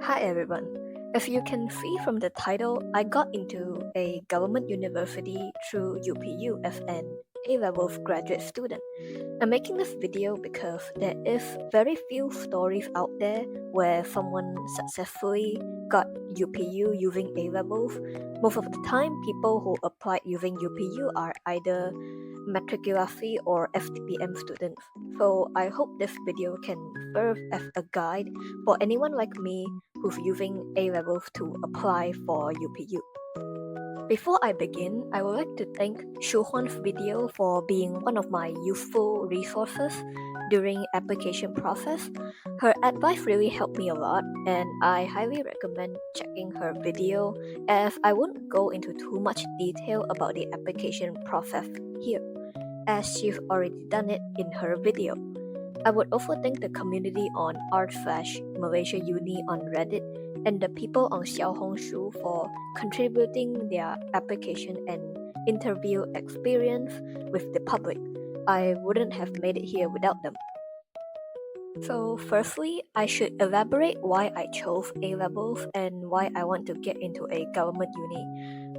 Hi everyone. As you can see from the title, I got into a government university through UPU as an A-levels graduate student. I'm making this video because there is very few stories out there where someone successfully got UPU using A-levels. Most of the time, people who applied using UPU are either matriculasi or FTPM students. So I hope this video can serve as a guide for anyone like me who's using A-levels to apply for UPU. Before I begin, I would like to thank Shuhuan's video for being one of my useful resources during application process. Her advice really helped me a lot, and I highly recommend checking her video as I won't go into too much detail about the application process here, as she's already done it in her video. I would also thank the community on r/Malaysia Uni on Reddit and the people on Xiaohongshu for contributing their application and interview experience with the public. I wouldn't have made it here without them. So, firstly, I should elaborate why I chose A-levels and why I want to get into a government uni.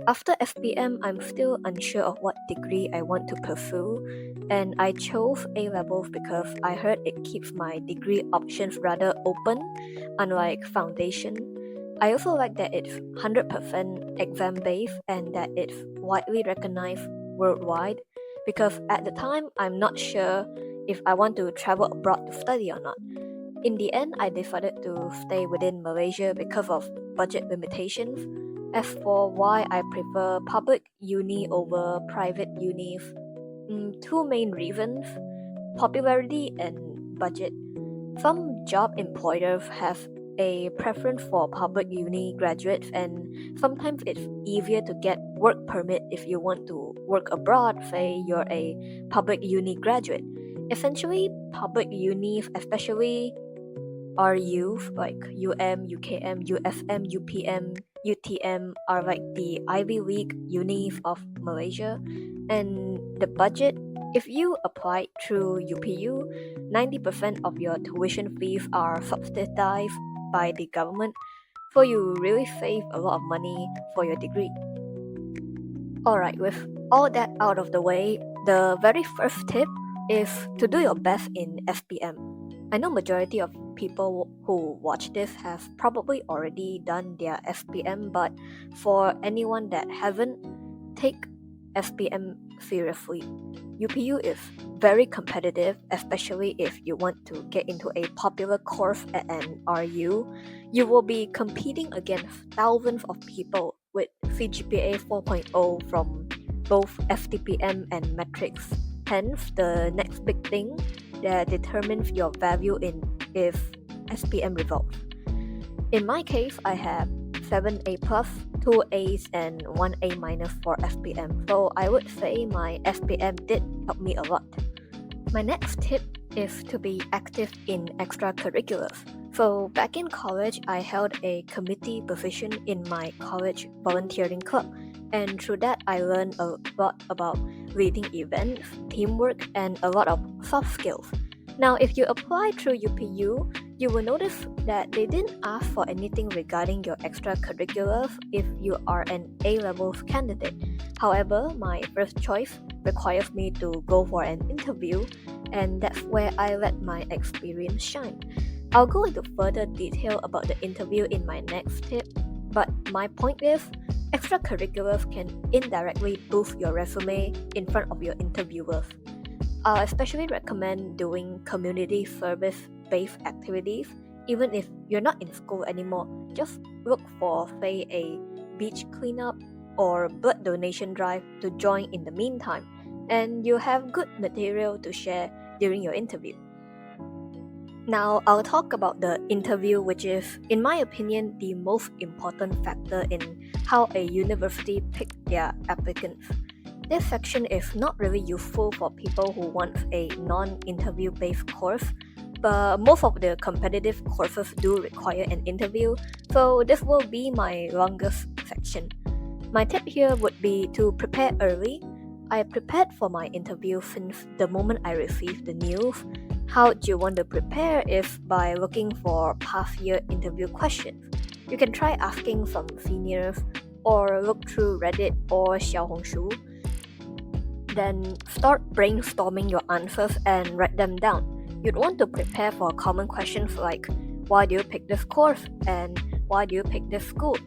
After FPM, I'm still unsure of what degree I want to pursue, and I chose A-levels because I heard it keeps my degree options rather open, unlike foundation. I also like that it's 100% exam-based and that it's widely recognized worldwide, because at the time, I'm not sure if I want to travel abroad to study or not. In the end, I decided to stay within Malaysia because of budget limitations. As for why I prefer public uni over private unis, two main reasons: popularity and budget. Some job employers have a preference for public uni graduates, and sometimes it's easier to get work permit if you want to work abroad, say you're a public uni graduate. Essentially, public unis, especially RUs like UKM, USM, UPM, UTM, are like the Ivy League unis of Malaysia. And the budget, if you apply through UPU, 90% of your tuition fees are subsidized by the government, so you really save a lot of money for your degree. Alright, with all that out of the way, the very first tip is to do your best in FPM. I know majority of people who watch this have probably already done their FPM, but for anyone that haven't, take FPM seriously. UPU is very competitive, especially if you want to get into a popular course at an RU. You will be competing against thousands of people with CGPA 4.0 from both FTPM and metrics. Hence, the next big thing that determines your value in is SPM results. In my case, I have 7 A+, 2 A's, and 1 A- for FPM, so I would say my FPM did help me a lot. My next tip is to be active in extracurriculars. So back in college, I held a committee position in my college volunteering club, and through that I learned a lot about leading events, teamwork, and a lot of soft skills. Now, if you apply through UPU, you will notice that they didn't ask for anything regarding your extracurriculars if you are an A-levels candidate. However, my first choice requires me to go for an interview, and that's where I let my experience shine. I'll go into further detail about the interview in my next tip, but my point is, extracurriculars can indirectly boost your resume in front of your interviewers. I especially recommend doing community service-based activities, even if you're not in school anymore. Just look for, say, a beach cleanup or blood donation drive to join in the meantime, and you'll have good material to share during your interview. Now, I'll talk about the interview, which is, in my opinion, the most important factor in how a university picks their applicants. This section is not really useful for people who want a non-interview based course, but most of the competitive courses do require an interview, so this will be my longest section. My tip here would be to prepare early. I prepared for my interview since the moment I received the news. How do you want to prepare if by looking for past year interview questions? You can try asking some seniors or look through Reddit or Xiaohongshu. Then start brainstorming your answers and write them down. You'd want to prepare for common questions like why do you pick this course and why do you pick this school?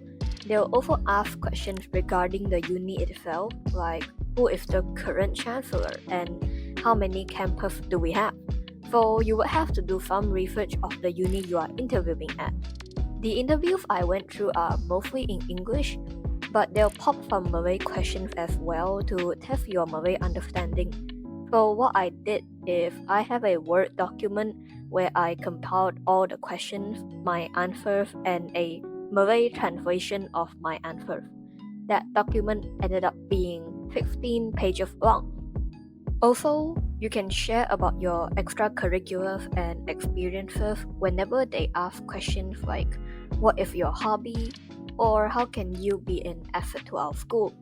They'll also ask questions regarding the uni itself, like who is the current chancellor and how many campuses do we have. So you would have to do some research of the uni you are interviewing at. The interviews I went through are mostly in English, but they'll pop some Malay questions as well to test your Malay understanding. So what I did is I have a Word document where I compiled all the questions, my answers, and a Malay translation of my answers. That document ended up being 16 pages long. Also, you can share about your extracurriculars and experiences whenever they ask questions like, what is your hobby? Or how can you be an asset to our school?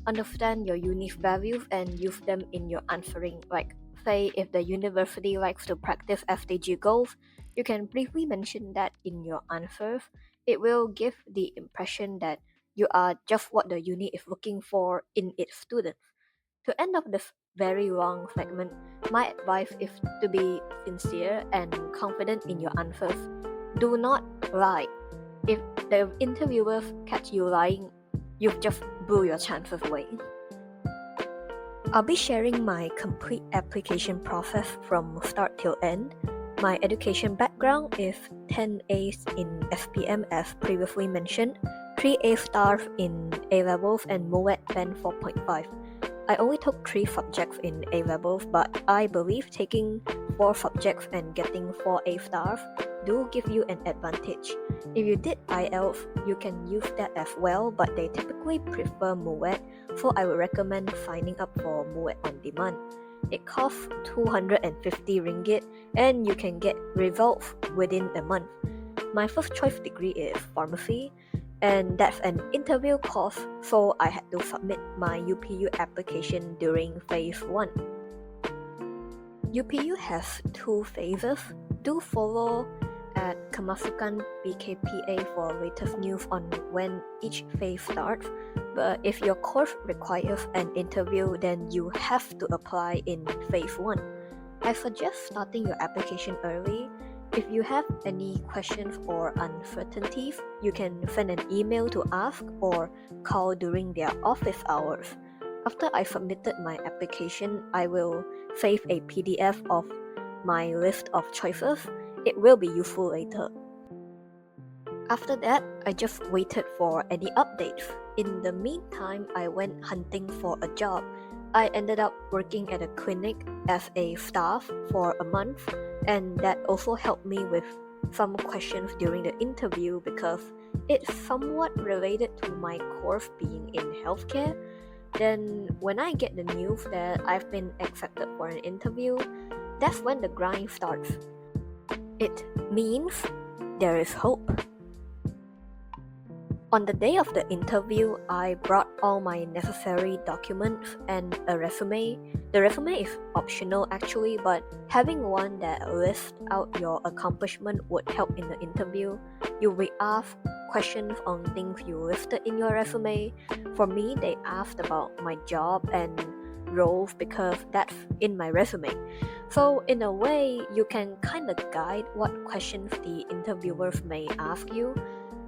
Understand your uni's values and use them in your answering. Like, say, if the university likes to practice SDG goals, you can briefly mention that in your answers. It will give the impression that you are just what the uni is looking for in its students. To end off this very long segment, my advice is to be sincere and confident in your answers. Do not lie. If the interviewers catch you lying, you've just blew your chances away. I'll be sharing my complete application process from start till end. My education background is 10 A's in SPM as previously mentioned, 3 A stars in A-levels and MOET band 4.5. I only took 3 subjects in A-levels, but I believe taking 4 subjects and getting 4 A stars do give you an advantage. If you did IELTS, you can use that as well, but they typically prefer MOET, so I would recommend signing up for MOET on demand. It costs 250 ringgit and you can get results within a month. My first choice degree is pharmacy, and that's an interview course, so I had to submit my UPU application during phase 1. UPU has 2 phases. Do follow at Kemasukan BKPA for latest news on when each phase starts, but if your course requires an interview, then you have to apply in phase 1. I suggest starting your application early. If you have any questions or uncertainties, you can send an email to ask or call during their office hours. After I submitted my application, I will save a PDF of my list of choices. It will be useful later. After that, I just waited for any updates. In the meantime, I went hunting for a job. I ended up working at a clinic as a staff for a month, and that also helped me with some questions during the interview because it's somewhat related to my course being in healthcare. Then when I get the news that I've been accepted for an interview, that's when the grind starts. It means there is hope. On the day of the interview, I brought all my necessary documents and a resume. The resume is optional actually, but having one that lists out your accomplishment would help in the interview. You'll be asked questions on things you listed in your resume. For me, they asked about my job and roles because that's in my resume. So in a way, you can kind of guide what questions the interviewers may ask you.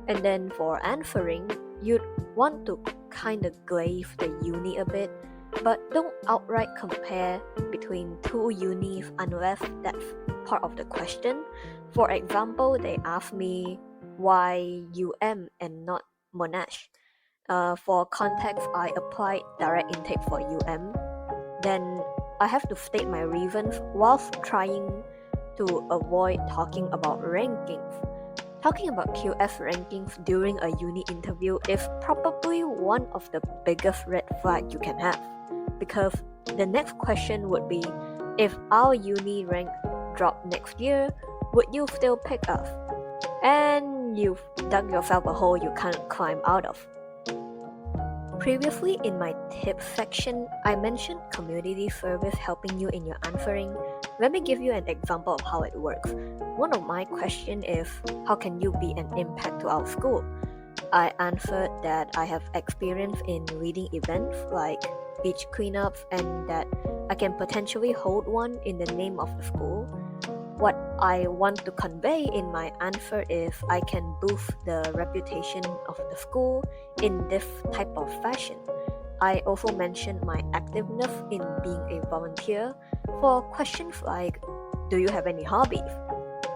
And then for answering, you'd want to kind of glaze the uni a bit, but don't outright compare between 2 unis unless that's part of the question. For example, they asked me why UM and not Monash. For context, I applied direct intake for UM. Then I have to state my reasons whilst trying to avoid talking about rankings. Talking about QS rankings during a uni interview is probably one of the biggest red flags you can have, because the next question would be, if our uni rank dropped next year, would you still pick us? And you've dug yourself a hole you can't climb out of. Previously, in my tips section, I mentioned community service helping you in your answering. Let me give you an example of how it works. One of my questions is, how can you be an impact to our school? I answered that I have experience in leading events like beach cleanups and that I can potentially hold one in the name of the school. What I want to convey in my answer is I can boost the reputation of the school in this type of fashion. I also mentioned my activeness in being a volunteer for questions like, do you have any hobbies?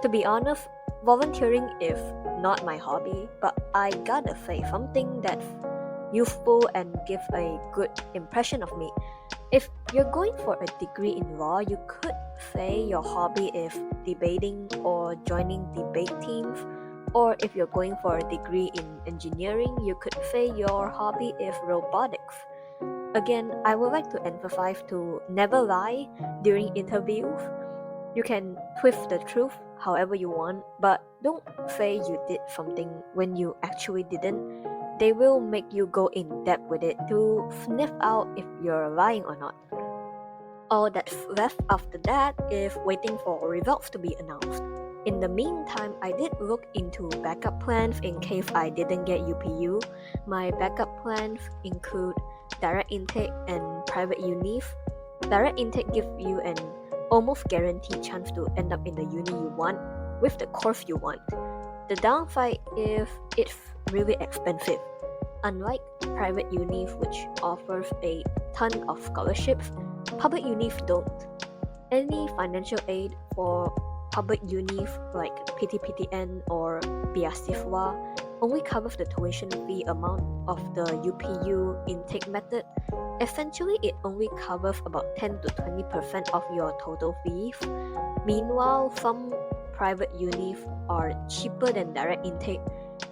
To be honest, volunteering is not my hobby, but I gotta say something that's useful and gives a good impression of me. If you're going for a degree in law, you could say your hobby is debating or joining debate teams. Or if you're going for a degree in engineering, you could say your hobby is robotics. Again, I would like to emphasize to never lie during interviews. You can twist the truth however you want, but don't say you did something when you actually didn't. They will make you go in depth with it to sniff out if you're lying or not. All that's left after that is waiting for results to be announced. In the meantime, I did look into backup plans in case I didn't get UPU. My backup plans include direct intake and private unis. Direct intake gives you an almost guaranteed chance to end up in the uni you want with the course you want. The downside is it's really expensive. Unlike private unis which offers a ton of scholarships, public unis don't. Any financial aid for public unis like PTPTN or Beasiswa only covers the tuition fee amount of the UPU intake method. Essentially, it only covers about 10 to 20% of your total fees. Meanwhile, some private unis are cheaper than direct intake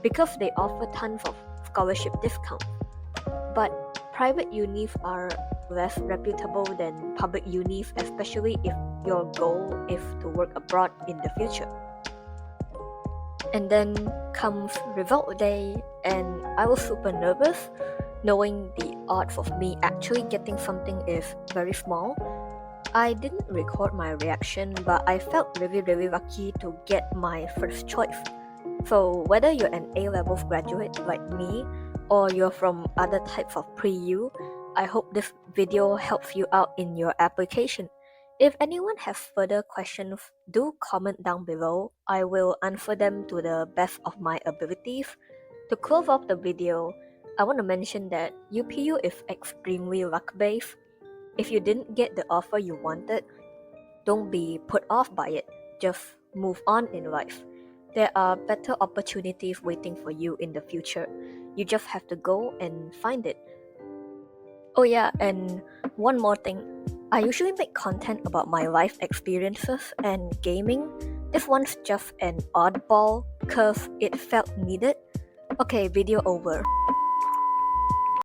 because they offer tons of scholarship discounts. But private unis are less reputable than public unis, especially if your goal is to work abroad in the future. And then comes result day, and I was super nervous, knowing the odds of me actually getting something is very small. I didn't record my reaction, but I felt really lucky to get my first choice. So whether you're an A-levels graduate like me, or you're from other types of pre-U, I hope this video helps you out in your application. If anyone has further questions, do comment down below. I will answer them to the best of my abilities. To close off the video, I want to mention that UPU is extremely luck-based. If you didn't get the offer you wanted, don't be put off by it. Just move on in life. There are better opportunities waiting for you in the future. You just have to go and find it. Oh yeah, and one more thing. I usually make content about my life experiences and gaming. This one's just an oddball because it felt needed. Okay, video over.